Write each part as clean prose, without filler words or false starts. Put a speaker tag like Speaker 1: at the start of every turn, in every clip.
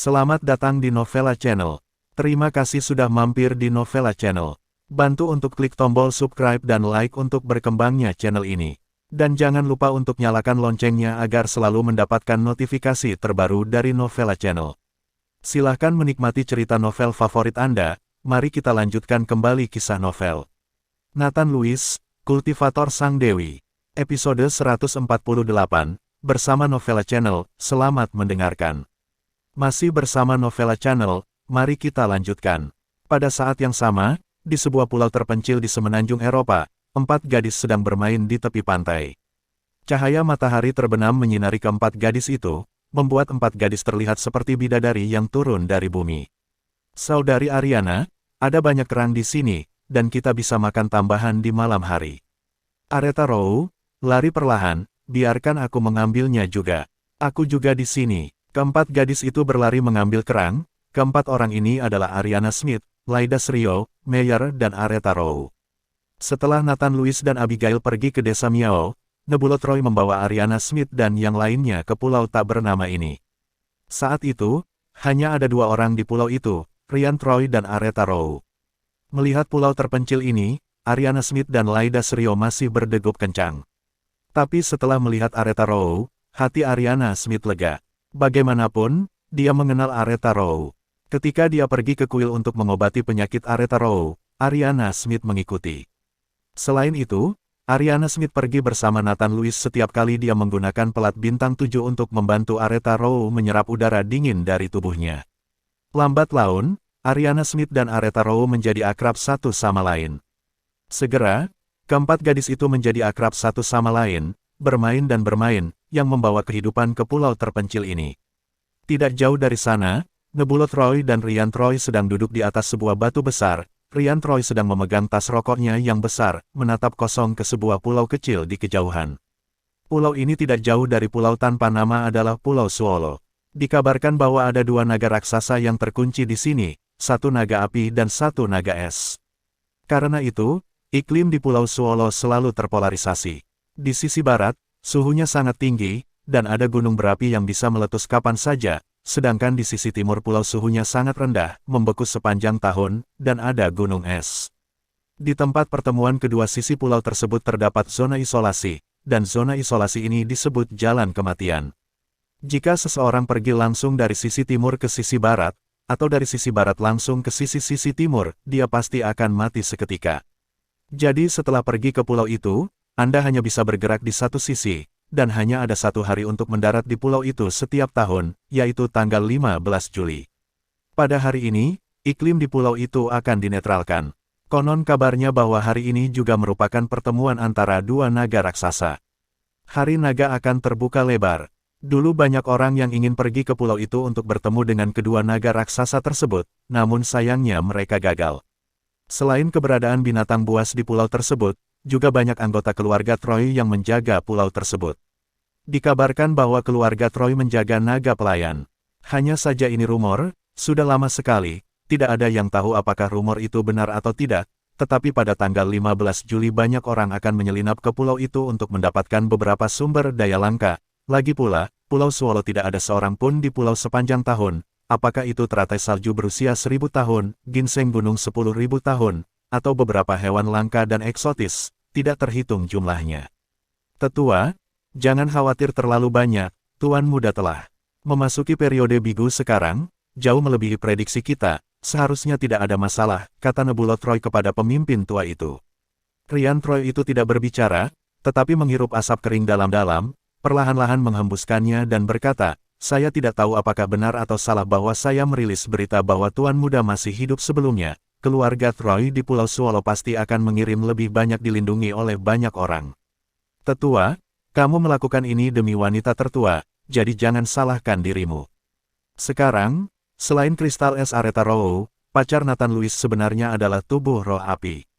Speaker 1: Selamat datang di Novella Channel. Terima kasih sudah mampir di Novella Channel. Bantu untuk klik tombol subscribe dan like untuk berkembangnya channel ini. Dan jangan lupa untuk nyalakan loncengnya agar selalu mendapatkan notifikasi terbaru dari Novella Channel. Silahkan menikmati cerita novel favorit Anda. Mari kita lanjutkan kembali kisah novel Nathan Lewis, Kultivator Sang Dewi. Episode 148, bersama Novella Channel. Selamat mendengarkan. Masih bersama Novella Channel, mari kita lanjutkan. Pada saat yang sama, di sebuah pulau terpencil di semenanjung Eropa, 4 gadis sedang bermain di tepi pantai. Cahaya matahari terbenam menyinari keempat gadis itu, membuat 4 gadis terlihat seperti bidadari yang turun dari bumi. Saudari Ariana, ada banyak kerang di sini, dan kita bisa makan tambahan di malam hari. Aretha Rowe, lari perlahan, biarkan aku mengambilnya juga. Aku juga di sini. Keempat gadis itu berlari mengambil kerang. Keempat orang ini adalah Ariana Smith, Lyda Srio, Meyer dan Aretha Rowe. Setelah Nathan Lewis dan Abigail pergi ke desa Miao, Nebulot Roy membawa Ariana Smith dan yang lainnya ke pulau tak bernama ini. Saat itu, hanya ada 2 orang di pulau itu, Ryan Troy dan Aretha Rowe. Melihat pulau terpencil ini, Ariana Smith dan Lyda Srio masih berdegup kencang. Tapi setelah melihat Aretha Rowe, hati Ariana Smith lega. Bagaimanapun, dia mengenal Aretha Rowe. Ketika dia pergi ke kuil untuk mengobati penyakit Aretha Rowe, Ariana Smith mengikuti. Selain itu, Ariana Smith pergi bersama Nathan Lewis setiap kali dia menggunakan pelat bintang 7 untuk membantu Aretha Rowe menyerap udara dingin dari tubuhnya. Lambat laun, Ariana Smith dan Aretha Rowe menjadi akrab satu sama lain. Segera, keempat gadis itu menjadi akrab satu sama lain, bermain dan bermain, yang membawa kehidupan ke pulau terpencil ini. Tidak jauh dari sana, Nebulot Roy dan Ryan Troy sedang duduk di atas sebuah batu besar. Ryan Troy sedang memegang tas rokoknya yang besar, menatap kosong ke sebuah pulau kecil di kejauhan. Pulau ini tidak jauh dari pulau tanpa nama adalah Pulau Swallow. Dikabarkan bahwa ada 2 naga raksasa yang terkunci di sini, 1 naga api dan 1 naga es. Karena itu, iklim di Pulau Swallow selalu terpolarisasi. Di sisi barat, suhunya sangat tinggi, dan ada gunung berapi yang bisa meletus kapan saja, sedangkan di sisi timur pulau suhunya sangat rendah, membeku sepanjang tahun, dan ada gunung es. Di tempat pertemuan kedua sisi pulau tersebut terdapat zona isolasi, dan zona isolasi ini disebut Jalan Kematian. Jika seseorang pergi langsung dari sisi timur ke sisi barat, atau dari sisi barat langsung ke sisi timur, dia pasti akan mati seketika. Jadi setelah pergi ke pulau itu, Anda hanya bisa bergerak di satu sisi, dan hanya ada 1 hari untuk mendarat di pulau itu setiap tahun, yaitu tanggal 15 Juli. Pada hari ini, iklim di pulau itu akan dinetralkan. Konon kabarnya bahwa hari ini juga merupakan pertemuan antara 2 naga raksasa. Hari naga akan terbuka lebar. Dulu banyak orang yang ingin pergi ke pulau itu untuk bertemu dengan kedua naga raksasa tersebut, namun sayangnya mereka gagal. Selain keberadaan binatang buas di pulau tersebut, juga banyak anggota keluarga Troy yang menjaga pulau tersebut. Dikabarkan bahwa keluarga Troy menjaga naga pelayan. Hanya saja ini rumor, sudah lama sekali, tidak ada yang tahu apakah rumor itu benar atau tidak, tetapi pada tanggal 15 Juli banyak orang akan menyelinap ke pulau itu untuk mendapatkan beberapa sumber daya langka. Lagi pula, Pulau Swallow tidak ada seorang pun di pulau sepanjang tahun, apakah itu teratai salju berusia 1000 tahun, ginseng gunung 10.000 tahun, atau beberapa hewan langka dan eksotis, tidak terhitung jumlahnya. Tetua, jangan khawatir terlalu banyak, Tuan Muda telah memasuki periode bigu sekarang, jauh melebihi prediksi kita, seharusnya tidak ada masalah, kata Nebulot Roy kepada pemimpin tua itu. Ryan Troy itu tidak berbicara, tetapi menghirup asap kering dalam-dalam, perlahan-lahan menghembuskannya dan berkata, saya tidak tahu apakah benar atau salah bahwa saya merilis berita bahwa Tuan Muda masih hidup sebelumnya. Keluarga Troy di Pulau Swallow pasti akan mengirim lebih banyak dilindungi oleh banyak orang. Tetua, kamu melakukan ini demi wanita tertua, jadi jangan salahkan dirimu. Sekarang, selain kristal es Aretha Rowe, pacar Nathan Lewis sebenarnya adalah tubuh roh api.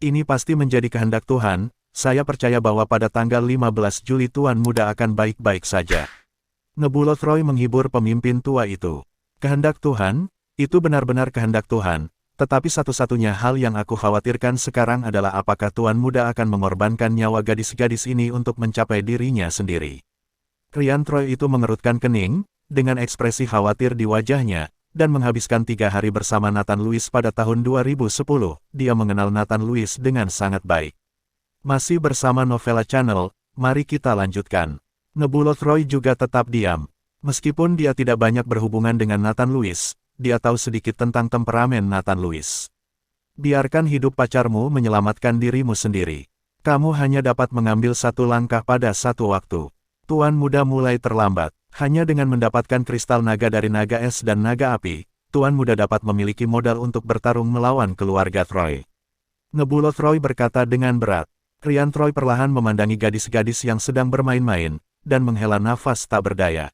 Speaker 1: Ini pasti menjadi kehendak Tuhan, saya percaya bahwa pada tanggal 15 Juli Tuan Muda akan baik-baik saja. Nebulot Roy menghibur pemimpin tua itu. Kehendak Tuhan, itu benar-benar kehendak Tuhan, Tetapi satu-satunya hal yang aku khawatirkan sekarang adalah apakah Tuan Muda akan mengorbankan nyawa gadis-gadis ini untuk mencapai dirinya sendiri. Rian Troy itu mengerutkan kening, dengan ekspresi khawatir di wajahnya, dan menghabiskan 3 hari bersama Nathan Lewis pada tahun 2010, dia mengenal Nathan Lewis dengan sangat baik. Masih bersama Novella Channel, mari kita lanjutkan. Nebula Troy juga tetap diam. Meskipun dia tidak banyak berhubungan dengan Nathan Lewis, dia tahu sedikit tentang temperamen Nathan Lewis. Biarkan hidup pacarmu menyelamatkan dirimu sendiri. Kamu hanya dapat mengambil satu langkah pada satu waktu. Tuan Muda mulai terlambat. Hanya dengan mendapatkan kristal naga dari naga es dan naga api, Tuan Muda dapat memiliki modal untuk bertarung melawan keluarga Troy. Nebula Troy berkata dengan berat. Rian Troy perlahan memandangi gadis-gadis yang sedang bermain-main, dan menghela nafas tak berdaya.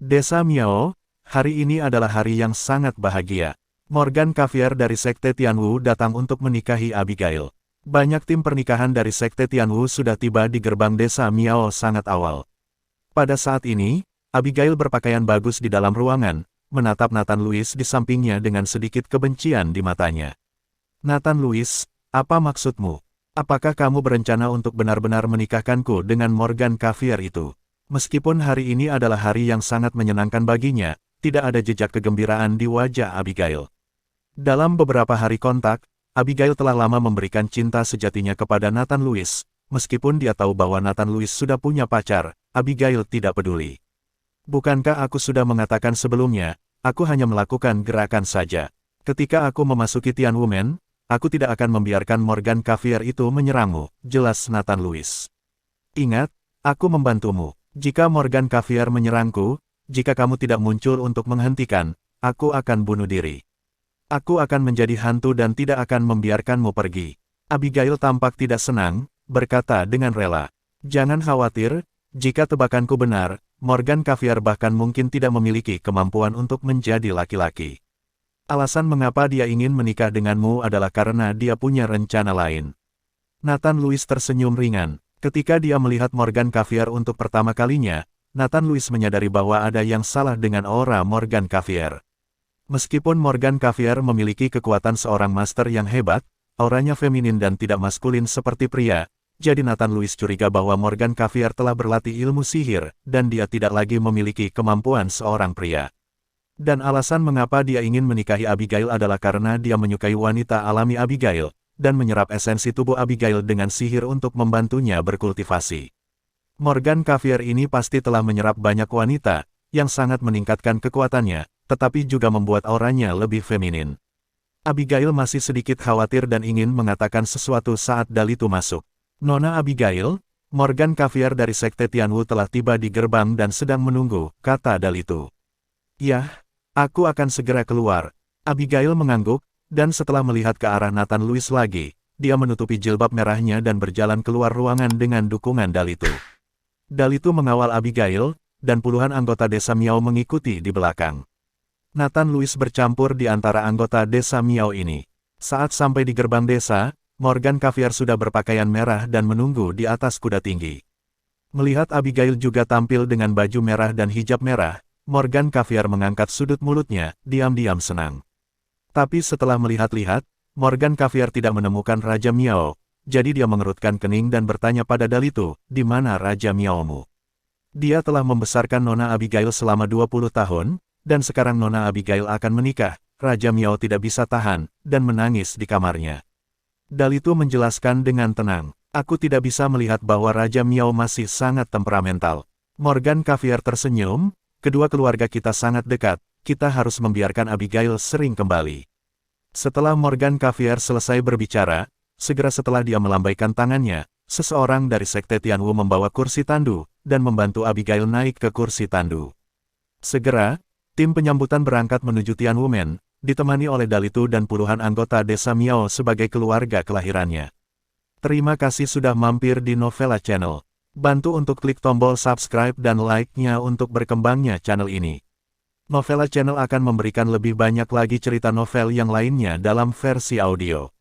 Speaker 1: Desa Miao, hari ini adalah hari yang sangat bahagia. Morgan Cavier dari Sekte Tianwu datang untuk menikahi Abigail. Banyak tim pernikahan dari Sekte Tianwu sudah tiba di gerbang Desa Miao sangat awal. Pada saat ini, Abigail berpakaian bagus di dalam ruangan, menatap Nathan Lewis di sampingnya dengan sedikit kebencian di matanya. Nathan Lewis, apa maksudmu? Apakah kamu berencana untuk benar-benar menikahkanku dengan Morgan Cavier itu? Meskipun hari ini adalah hari yang sangat menyenangkan baginya, tidak ada jejak kegembiraan di wajah Abigail. Dalam beberapa hari kontak, Abigail telah lama memberikan cinta sejatinya kepada Nathan Lewis. Meskipun dia tahu bahwa Nathan Lewis sudah punya pacar, Abigail tidak peduli. Bukankah aku sudah mengatakan sebelumnya, aku hanya melakukan gerakan saja. Ketika aku memasuki Tianwumen, aku tidak akan membiarkan Morgan Cavier itu menyerangmu, jelas Nathan Lewis. Ingat, aku membantumu. Jika Morgan Cavier menyerangku, jika kamu tidak muncul untuk menghentikan, aku akan bunuh diri. Aku akan menjadi hantu dan tidak akan membiarkanmu pergi. Abigail tampak tidak senang, berkata dengan rela. Jangan khawatir, jika tebakanku benar, Morgan Cavier bahkan mungkin tidak memiliki kemampuan untuk menjadi laki-laki. Alasan mengapa dia ingin menikah denganmu adalah karena dia punya rencana lain. Nathan Lewis tersenyum ringan. Ketika dia melihat Morgan Cavier untuk pertama kalinya, Nathan Lewis menyadari bahwa ada yang salah dengan aura Morgan Cavier. Meskipun Morgan Cavier memiliki kekuatan seorang master yang hebat, auranya feminin dan tidak maskulin seperti pria, jadi Nathan Lewis curiga bahwa Morgan Cavier telah berlatih ilmu sihir, dan dia tidak lagi memiliki kemampuan seorang pria. Dan alasan mengapa dia ingin menikahi Abigail adalah karena dia menyukai wanita alami Abigail, dan menyerap esensi tubuh Abigail dengan sihir untuk membantunya berkultivasi. Morgan Cavier ini pasti telah menyerap banyak wanita, yang sangat meningkatkan kekuatannya, tetapi juga membuat auranya lebih feminin. Abigail masih sedikit khawatir dan ingin mengatakan sesuatu saat Dalitu masuk. Nona Abigail, Morgan Cavier dari Sekte Tianwu telah tiba di gerbang dan sedang menunggu, kata Dalitu. Yah, aku akan segera keluar. Abigail mengangguk, dan setelah melihat ke arah Nathan Lewis lagi, dia menutupi jilbab merahnya dan berjalan keluar ruangan dengan dukungan Dalitu. Dalitu mengawal Abigail, dan puluhan anggota Desa Miao mengikuti di belakang. Nathan Lewis bercampur di antara anggota Desa Miao ini. Saat sampai di gerbang desa, Morgan Cavier sudah berpakaian merah dan menunggu di atas kuda tinggi. Melihat Abigail juga tampil dengan baju merah dan hijab merah, Morgan Cavier mengangkat sudut mulutnya, diam-diam senang. Tapi setelah melihat-lihat, Morgan Cavier tidak menemukan Raja Miao, jadi dia mengerutkan kening dan bertanya pada Dalitu, di mana Raja Miaomu? Dia telah membesarkan Nona Abigail selama 20 tahun, dan sekarang Nona Abigail akan menikah. Raja Miao tidak bisa tahan, dan menangis di kamarnya. Dalitu menjelaskan dengan tenang, aku tidak bisa melihat bahwa Raja Miao masih sangat temperamental. Morgan Cavier tersenyum, kedua keluarga kita sangat dekat, kita harus membiarkan Abigail sering kembali. Setelah Morgan Cavier selesai berbicara, segera setelah dia melambaikan tangannya, seseorang dari Sekte Tianwu membawa kursi tandu, dan membantu Abigail naik ke kursi tandu. Segera, tim penyambutan berangkat menuju Tianwumen, ditemani oleh Dalitu dan puluhan anggota Desa Miao sebagai keluarga kelahirannya. Terima kasih sudah mampir di Novella Channel. Bantu untuk klik tombol subscribe dan like-nya untuk berkembangnya channel ini. Novella Channel akan memberikan lebih banyak lagi cerita novel yang lainnya dalam versi audio.